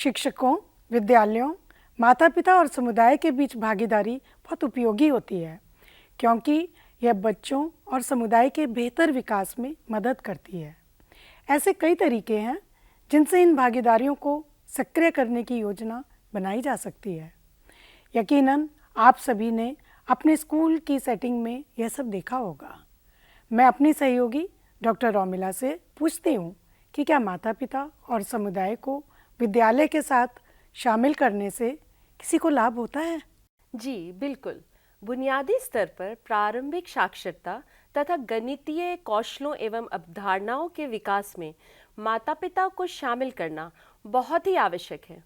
शिक्षकों, विद्यालयों, माता पिता और समुदाय के बीच भागीदारी बहुत उपयोगी होती है, क्योंकि यह बच्चों और समुदाय के बेहतर विकास में मदद करती है। ऐसे कई तरीके हैं जिनसे इन भागीदारियों को सक्रिय करने की योजना बनाई जा सकती है। यकीनन आप सभी ने अपने स्कूल की सेटिंग में यह सब देखा होगा। मैं अपनी सहयोगी डॉक्टर रोमिला से पूछती हूँ कि क्या माता पिता और समुदाय को विद्यालय के साथ शामिल करने से किसी को लाभ होता है? जी बिल्कुल। बुनियादी स्तर पर प्रारंभिक साक्षरता तथा गणितीय कौशलों एवं अवधारणाओं के विकास में माता पिता को शामिल करना बहुत ही आवश्यक है।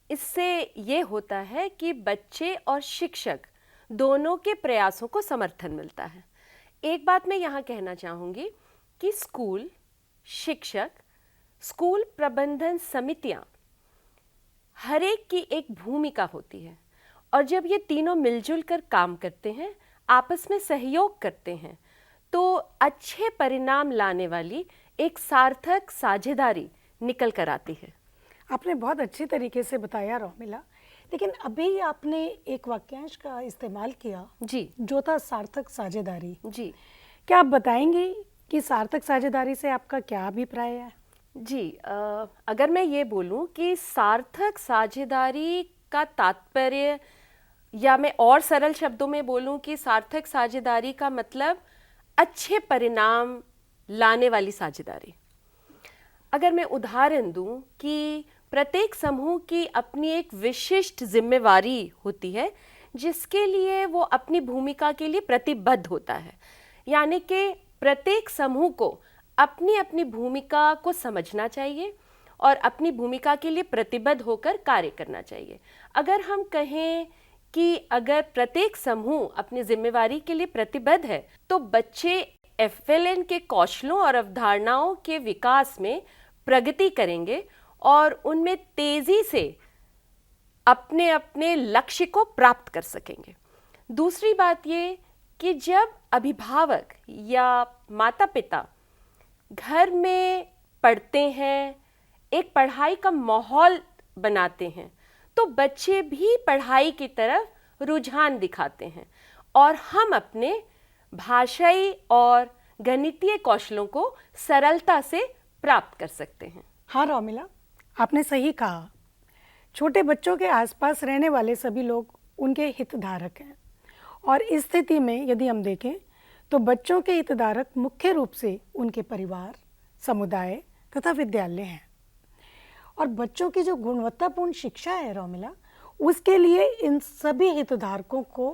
इससे ये होता है कि बच्चे और शिक्षक दोनों के प्रयासों को समर्थन मिलता है। एक बात मैं यहाँ कहना चाहूँगी कि स्कूल, शिक्षक, स्कूल प्रबंधन समितियाँ, हर एक की एक भूमिका होती है और जब ये तीनों मिलजुल कर काम करते हैं, आपस में सहयोग करते हैं, तो अच्छे परिणाम लाने वाली एक सार्थक साझेदारी निकल कर आती है। आपने बहुत अच्छी तरीके से बताया रोमिला, लेकिन अभी आपने एक वाक्यांश का इस्तेमाल किया जी, जो था सार्थक साझेदारी। जी, क्या आप बताएंगे कि सार्थक साझेदारी से आपका क्या अभिप्राय है? जी। अगर मैं ये बोलूं कि सार्थक साझेदारी का तात्पर्य, या मैं और सरल शब्दों में बोलूं कि सार्थक साझेदारी का मतलब अच्छे परिणाम लाने वाली साझेदारी। अगर मैं उदाहरण दूं कि प्रत्येक समूह की अपनी एक विशिष्ट जिम्मेवारी होती है जिसके लिए वो अपनी भूमिका के लिए प्रतिबद्ध होता है, यानी कि प्रत्येक समूह को अपनी अपनी भूमिका को समझना चाहिए और अपनी भूमिका के लिए प्रतिबद्ध होकर कार्य करना चाहिए। अगर हम कहें कि अगर प्रत्येक समूह अपनी जिम्मेवारी के लिए प्रतिबद्ध है तो बच्चे एफएलएन के कौशलों और अवधारणाओं के विकास में प्रगति करेंगे और उनमें तेजी से अपने अपने लक्ष्य को प्राप्त कर सकेंगे। दूसरी बात ये कि जब अभिभावक या माता पिता घर में पढ़ते हैं, एक पढ़ाई का माहौल बनाते हैं, तो बच्चे भी पढ़ाई की तरफ रुझान दिखाते हैं और हम अपने भाषाई और गणितीय कौशलों को सरलता से प्राप्त कर सकते हैं। हाँ रोमिला, आपने सही कहा। छोटे बच्चों के आसपास रहने वाले सभी लोग उनके हितधारक हैं और इस स्थिति में यदि हम देखें तो बच्चों के हितधारक मुख्य रूप से उनके परिवार, समुदाय तथा विद्यालय हैं। और बच्चों की जो गुणवत्तापूर्ण शिक्षा है रोमिला, उसके लिए इन सभी हितधारकों को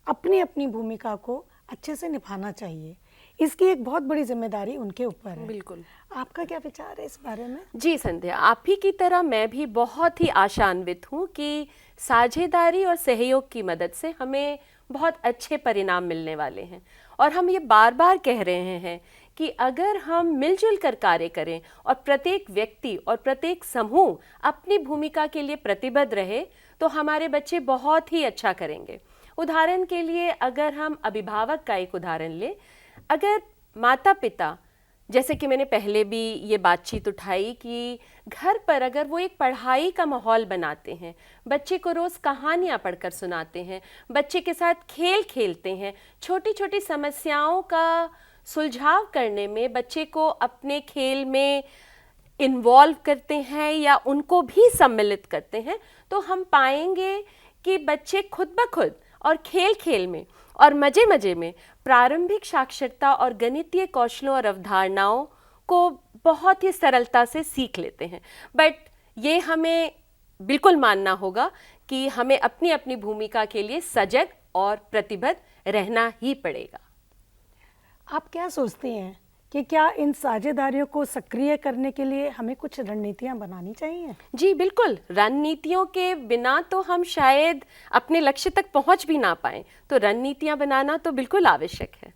अपनी अपनी भूमिका को अच्छे से निभाना चाहिए। इसकी एक बहुत बड़ी जिम्मेदारी उनके ऊपर है। बिल्कुल। आपका क्या विचार है इस बारे में? जी संध्या, आप ही की तरह मैं भी बहुत ही आशान्वित हूँ कि साझेदारी और सहयोग की मदद से हमें बहुत अच्छे परिणाम मिलने वाले हैं। और हम ये बार बार कह रहे हैं कि अगर हम मिलजुल कर कार्य करें और प्रत्येक व्यक्ति और प्रत्येक समूह अपनी भूमिका के लिए प्रतिबद्ध रहे तो हमारे बच्चे बहुत ही अच्छा करेंगे। उदाहरण के लिए अगर हम अभिभावक का एक उदाहरण लें, अगर माता पिता, जैसे कि मैंने पहले भी ये बातचीत उठाई कि घर पर अगर वो एक पढ़ाई का माहौल बनाते हैं, बच्चे को रोज़ कहानियाँ पढ़कर सुनाते हैं, बच्चे के साथ खेल खेलते हैं, छोटी छोटी समस्याओं का सुलझाव करने में बच्चे को अपने खेल में इन्वॉल्व करते हैं या उनको भी सम्मिलित करते हैं, तो हम पाएंगे कि बच्चे खुद ब खुद और खेल खेल में और मज़े मज़े में प्रारंभिक साक्षरता और गणितीय कौशलों और अवधारणाओं को बहुत ही सरलता से सीख लेते हैं। बट ये हमें बिल्कुल मानना होगा कि हमें अपनी अपनी भूमिका के लिए सजग और प्रतिबद्ध रहना ही पड़ेगा। आप क्या सोचते हैं कि क्या इन साझेदारियों को सक्रिय करने के लिए हमें कुछ रणनीतियां बनानी चाहिए? जी बिल्कुल। रणनीतियों के बिना तो हम शायद अपने लक्ष्य तक पहुंच भी ना पाएं, तो रणनीतियां बनाना तो बिल्कुल आवश्यक है।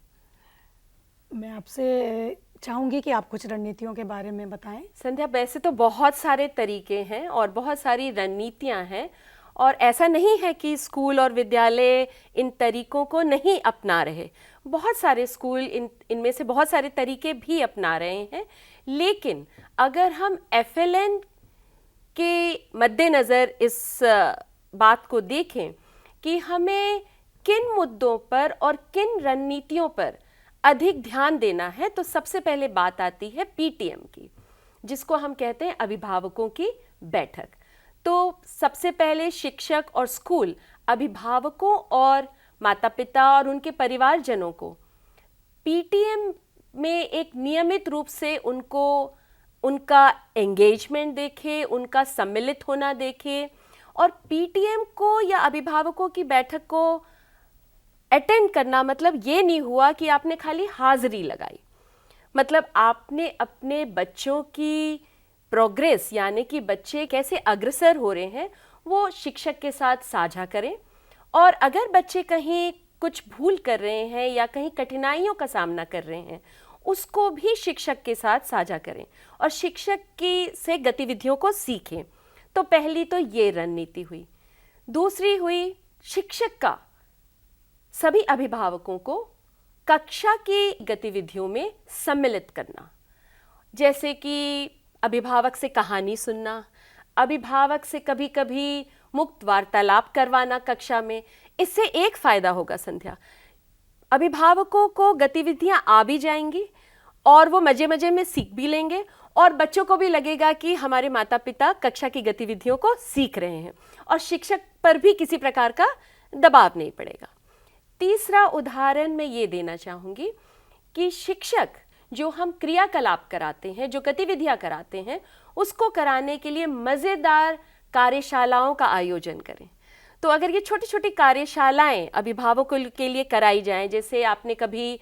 मैं आपसे चाहूँगी कि आप कुछ रणनीतियों के बारे में बताएं। संध्या, वैसे तो बहुत सारे तरीके हैं और बहुत सारी रणनीतियां हैं और ऐसा नहीं है कि स्कूल और विद्यालय इन तरीकों को नहीं अपना रहे। बहुत सारे स्कूल इनमें से बहुत सारे तरीके भी अपना रहे हैं, लेकिन अगर हम एफएलएन उसके मद्देनज़र इस बात को देखें कि हमें किन मुद्दों पर और किन रणनीतियों पर अधिक ध्यान देना है, तो सबसे पहले बात आती है पीटीएम की, जिसको हम कहते हैं अभिभावकों की बैठक। तो सबसे पहले शिक्षक और स्कूल अभिभावकों और माता पिता और उनके परिवारजनों को पीटीएम में एक नियमित रूप से उनका एंगेजमेंट देखे, उनका सम्मिलित होना देखे, और पीटीएम को या अभिभावकों की बैठक को अटेंड करना मतलब ये नहीं हुआ कि आपने खाली हाजिरी लगाई, मतलब आपने अपने बच्चों की प्रोग्रेस यानी कि बच्चे कैसे अग्रसर हो रहे हैं वो शिक्षक के साथ साझा करें, और अगर बच्चे कहीं कुछ भूल कर रहे हैं या कहीं कठिनाइयों का सामना कर रहे हैं उसको भी शिक्षक के साथ साझा करें और शिक्षक की से गतिविधियों को सीखें। तो पहली तो ये रणनीति हुई। दूसरी हुई शिक्षक का सभी अभिभावकों को कक्षा की गतिविधियों में सम्मिलित करना, जैसे कि अभिभावक से कहानी सुनना, अभिभावक से कभी कभी मुक्त वार्तालाप करवाना कक्षा में। इससे एक फायदा होगा संध्या, अभिभावकों को गतिविधियां आ भी जाएंगी और वो मजे मजे में सीख भी लेंगे, और बच्चों को भी लगेगा कि हमारे माता पिता कक्षा की गतिविधियों को सीख रहे हैं, और शिक्षक पर भी किसी प्रकार का दबाव नहीं पड़ेगा। तीसरा उदाहरण मैं ये देना चाहूँगी कि शिक्षक जो हम क्रियाकलाप कराते हैं, जो गतिविधियां कराते हैं, उसको कराने के लिए मज़ेदार कार्यशालाओं का आयोजन करें। तो अगर ये छोटी छोटी कार्यशालाएं अभिभावकों के लिए कराई जाएं, जैसे आपने कभी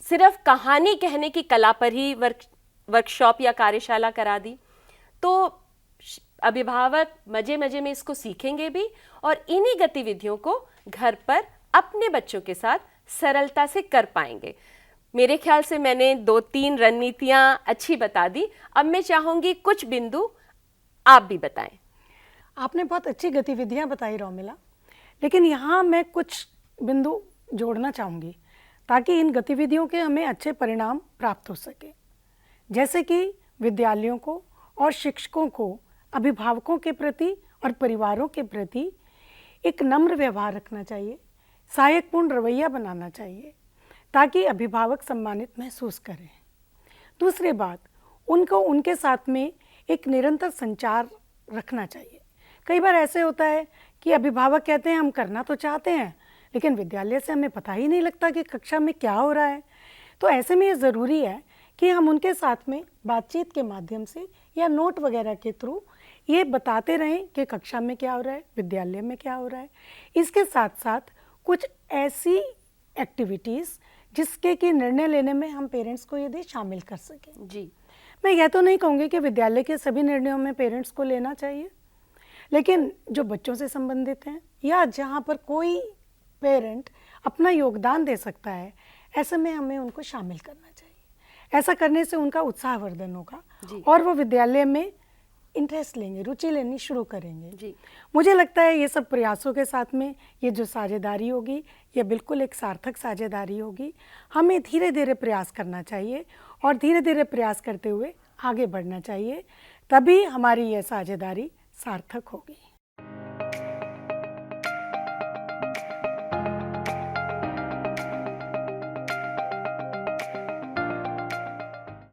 सिर्फ कहानी कहने की कला पर ही वर्कशॉप या कार्यशाला करा दी, तो अभिभावक मजे मजे में इसको सीखेंगे भी, और इन्हीं गतिविधियों को घर पर अपने बच्चों के साथ सरलता से कर पाएंगे। मेरे ख्याल से मैंने 2-3 रणनीतियां अच्छी बता दी। अब मैं चाहूंगी कुछ बिंदु आप भी बताएं। आपने बहुत अच्छी गतिविधियां बताई रोमिला, लेकिन यहाँ मैं कुछ बिंदु जोड़ना चाहूँगी ताकि इन गतिविधियों के हमें अच्छे परिणाम प्राप्त हो सके। जैसे कि विद्यालयों को और शिक्षकों को अभिभावकों के प्रति और परिवारों के प्रति एक नम्र व्यवहार रखना चाहिए, सहायकपूर्ण रवैया बनाना चाहिए ताकि अभिभावक सम्मानित महसूस करें। दूसरी बात, उनको उनके साथ में एक निरंतर संचार रखना चाहिए। कई बार ऐसे होता है कि अभिभावक कहते हैं हम करना तो चाहते हैं लेकिन विद्यालय से हमें पता ही नहीं लगता कि कक्षा में क्या हो रहा है। तो ऐसे में ये ज़रूरी है कि हम उनके साथ में बातचीत के माध्यम से या नोट वगैरह के थ्रू ये बताते रहें कि कक्षा में क्या हो रहा है, विद्यालय में क्या हो रहा है। इसके साथ साथ कुछ ऐसी एक्टिविटीज़ जिसके कि निर्णय लेने में हम पेरेंट्स को यदि शामिल कर सकें। जी, मैं यह तो नहीं कहूँगी कि विद्यालय के सभी निर्णयों में पेरेंट्स को लेना चाहिए, लेकिन जो बच्चों से संबंधित हैं या जहाँ पर कोई पेरेंट अपना योगदान दे सकता है, ऐसे में हमें उनको शामिल करना चाहिए। ऐसा करने से उनका उत्साहवर्धन होगा और वो विद्यालय में इंटरेस्ट लेंगे, रुचि लेनी शुरू करेंगे। जी, मुझे लगता है ये सब प्रयासों के साथ में ये जो साझेदारी होगी ये बिल्कुल एक सार्थक साझेदारी होगी। हमें धीरे धीरे प्रयास करना चाहिए और धीरे धीरे प्रयास करते हुए आगे बढ़ना चाहिए, तभी हमारी यह साझेदारी सार्थक होगी।